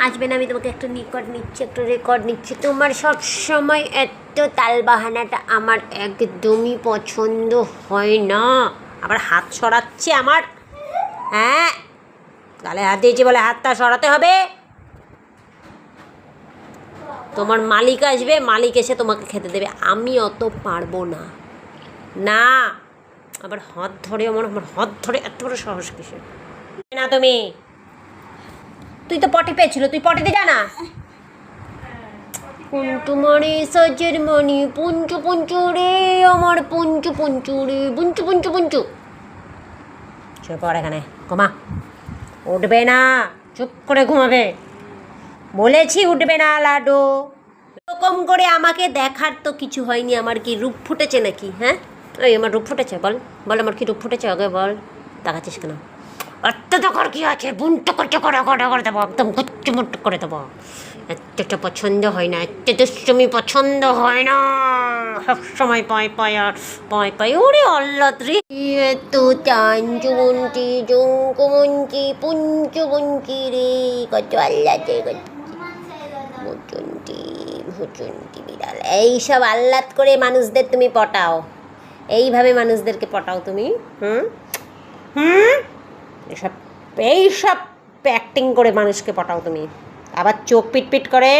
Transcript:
আসবে না, আমি তোমাকে একটু নিকট নিচ্ছি, একটু রেকর্ড নিচ্ছি। তোমার সব সময় এত তালবাহানাটা আমার একদমই পছন্দ হয় না। আবার হাত সরাচ্ছে আমার। হ্যাঁ, গালে হাত দিয়েছি বলে হাতটা সরাতে হবে। তোমার মালিক আসবে, মালিক এসে তোমাকে খেতে দেবে, আমি অত পারবো না। না, আবার হাত ধরে আমার হাত ধরে এত বড় সাহস কিসে না তুমি? তুই তো পটি পেয়েছিল, তুই পটিতে যা না। পুঞ্চু মারে সজের মণি, পুঞ্চু পুঞ্চু রে আমার পুঞ্চু পুঞ্চু রে, পুঞ্চু পুঞ্চু পুঞ্চু। শুয়ে পড় এখানে, ঘুমা। উঠবে না, চুপ করে ঘুমাবে। বলেছি উঠবে না লাডো। এরকম করে আমাকে দেখার তো কিছু হয়নি। আমার কি রূপ ফুটেছে নাকি? হ্যাঁ, ওই আমার রূপ ফুটেছে? বল বল, আমার কি রূপ ফুটেছে? আগে বল। দেখাচ্ছিস কেন? এত দেখার কি আছে? বুনটো করতে করে করে দেবো, একদম গুচ্চমুট করে দেবো। এতটা পছন্দ হয় না, এত দুষ্টুমি পছন্দ হয় না। সবসময় পায় পায় আর পায় পায়। ওরে আল্লাহ রে, এত চাঞ্চুমন্টি জঙ্কুমন্টি পুঞ্চুমন্টি রে, কত আল্লাহ ভুচুন্টি ভুচুন্টি বিড়াল। এইসব আহ্লাদ করে মানুষদের তুমি পটাও, এইভাবে মানুষদেরকে পটাও তুমি। এইসব অ্যাক্টিং করে মানুষকে পটাও তুমি। আবার চোখ পিটপিট করে